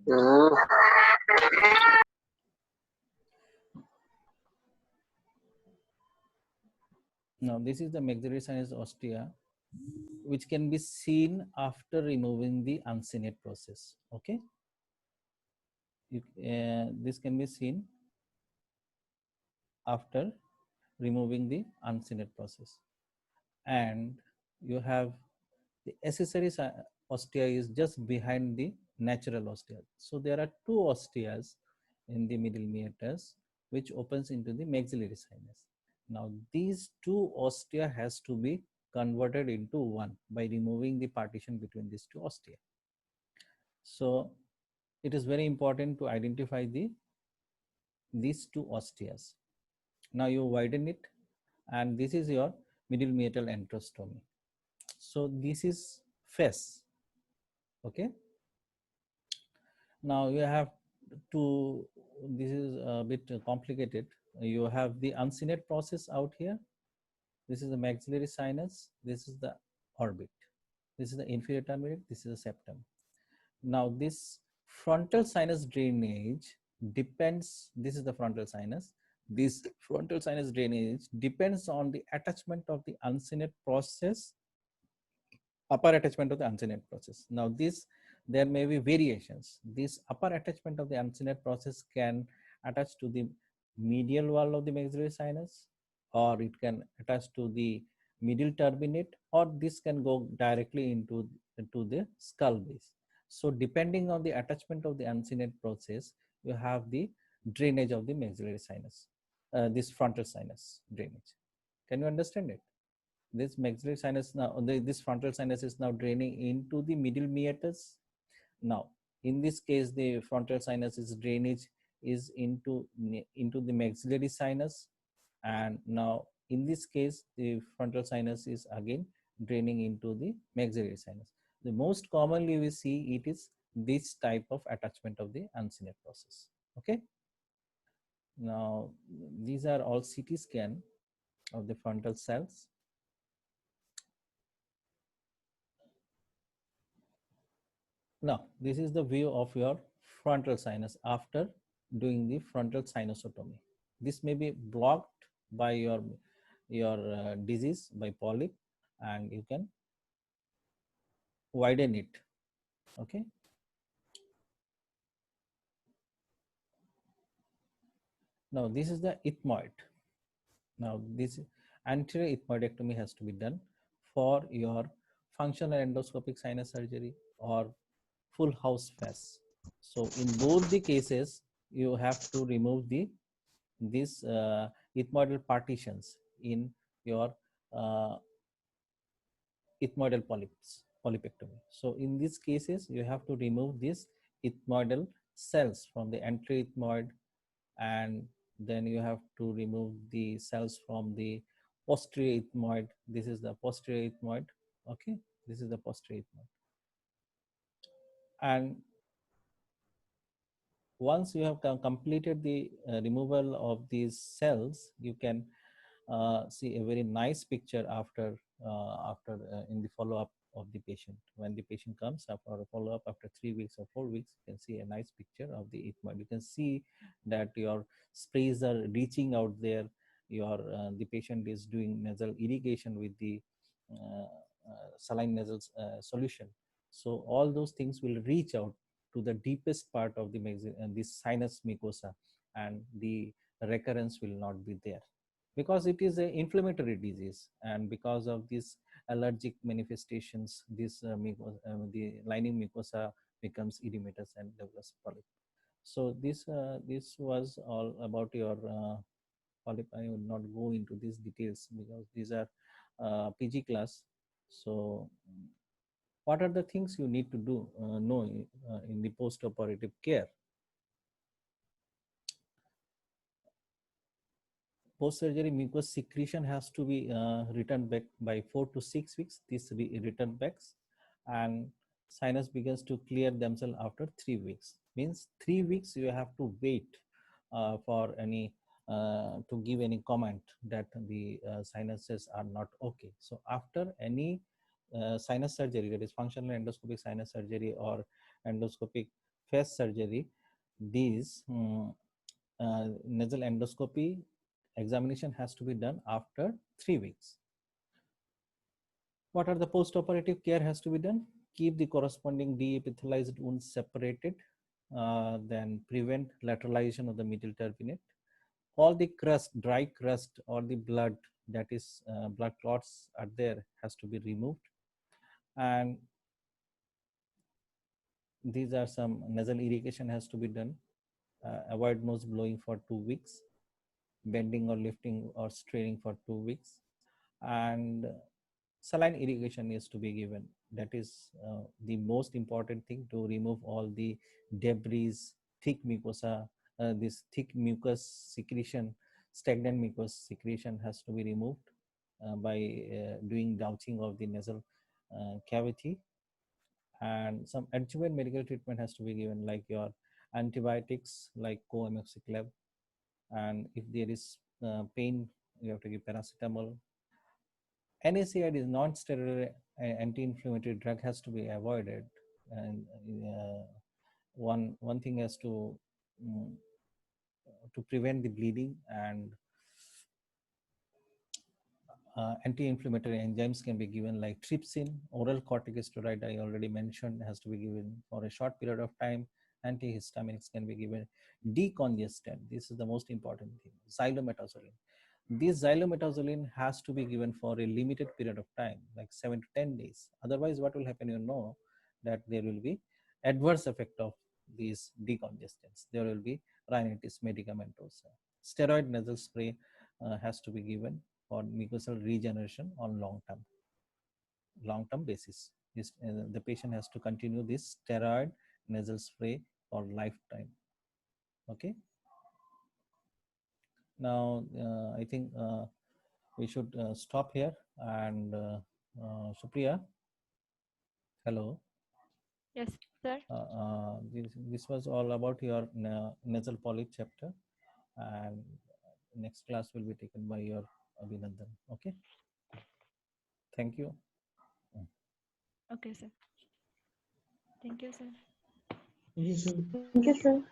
Mm, Now, this is the maxillary sinus ostia, which can be seen after removing the uncinate process. Okay, this can be seen after removing the uncinate process, and you have the accessory ostia is just behind the natural ostia. So there are two ostias in the middle meatus which opens into the maxillary sinus. Now these two ostia has to be converted into one by removing the partition between these two ostia. So it is very important to identify these two osteas. Now you widen it, and this is your middle meatal antrostomy. So this is face. Okay. Now you have to, this is a bit complicated. You have the uncinate process out here. This is the maxillary sinus. This is the orbit. This is the inferior terminate. This is the septum. Now this frontal sinus drainage depends, this is the frontal sinus. This frontal sinus drainage depends on the attachment of the uncinate process, upper attachment of the uncinate process. Now this, there may be variations. This upper attachment of the uncinate process can attach to the medial wall of the maxillary sinus, or it can attach to the middle turbinate, or this can go directly into the skull base. So depending on the attachment of the uncinate process, you have the drainage of the maxillary sinus, this frontal sinus drainage. Can you understand it? This maxillary sinus now, this frontal sinus is now draining into the middle meatus. Now in this case the frontal sinus is drainage is into the maxillary sinus, and now in this case the frontal sinus is again draining into the maxillary sinus. The most commonly we see it is this type of attachment of the uncinate process. Okay, now these are all CT scan of the frontal cells. Now, this is the view of your frontal sinus after doing the frontal sinusotomy. This may be blocked by your disease by polyp, and you can widen it. Okay. Now, this is the ethmoid. Now, this anterior ethmoidectomy has to be done for your functional endoscopic sinus surgery or full house FAS. So, in both the cases, you have to remove these ethmoidal partitions in your uh, ethmoidal polypectomy. So in these cases, you have to remove these ethmoidal cells from the anterior ethmoid, and then you have to remove the cells from the posterior ethmoid. This is the posterior ethmoid. Okay, this is the posterior ethmoid. And once you have completed the removal of these cells, you can see a very nice picture after in the follow-up of the patient. When the patient comes up for a follow-up after 3 weeks or 4 weeks, you can see a nice picture of the ethmoid. You can see that your sprays are reaching out there. Your the patient is doing nasal irrigation with the saline nasal solution. So all those things will reach out to the deepest part of the this sinus mucosa, and the recurrence will not be there, because it is an inflammatory disease, and because of these allergic manifestations, this the lining mucosa becomes edematous and develops polyp. So this was all about your polyp. I will not go into these details because these are PG class. So what are the things you need to do know in the post-operative care? Post-surgery mucous secretion has to be returned back by 4 to 6 weeks. This return backs, and sinus begins to clear themselves after 3 weeks. Means 3 weeks you have to wait for any to give any comment that the sinuses are not okay. So after any sinus surgery, that is functional endoscopic sinus surgery or endoscopic face surgery, these nasal endoscopy examination has to be done after 3 weeks. What are the post-operative care has to be done? Keep the corresponding deepithelialized wounds separated, then prevent lateralization of the middle turbinate. All the crust, dry crust or the blood, that is blood clots are there, has to be removed. And these are some nasal irrigation has to be done. Avoid nose blowing for 2 weeks, bending or lifting or straining for 2 weeks, and saline irrigation is to be given. That is the most important thing, to remove all the debris, thick mucosa, this thick mucus secretion, stagnant mucus secretion has to be removed by doing gouting of the nasal cavity. And some adjuvant medical treatment has to be given, like your antibiotics like coamoxiclav, and if there is pain, you have to give paracetamol. NSAID is non-steroidal anti-inflammatory drug, has to be avoided, and one thing has mm, to prevent the bleeding, and anti-inflammatory enzymes can be given like trypsin. Oral corticosteroid I already mentioned has to be given for a short period of time. Antihistaminics can be given. Decongestant, this is the most important thing, xylometazoline. This xylometazoline has to be given for a limited period of time, like 7 to 10 days. Otherwise, what will happen, you know, that there will be adverse effect of these decongestants. There will be rhinitis medicamentosa. Steroid nasal spray has to be given for mucosal regeneration on long-term basis. The patient has to continue this steroid nasal spray for lifetime. Okay. Now, I think we should stop here. And Supriya, hello. Yes, sir. This was all about your nasal polyp chapter, and next class will be taken by your Abhinandan. Okay. Thank you. Okay, sir. Thank you, sir. Yes, sir. Thank you, sir.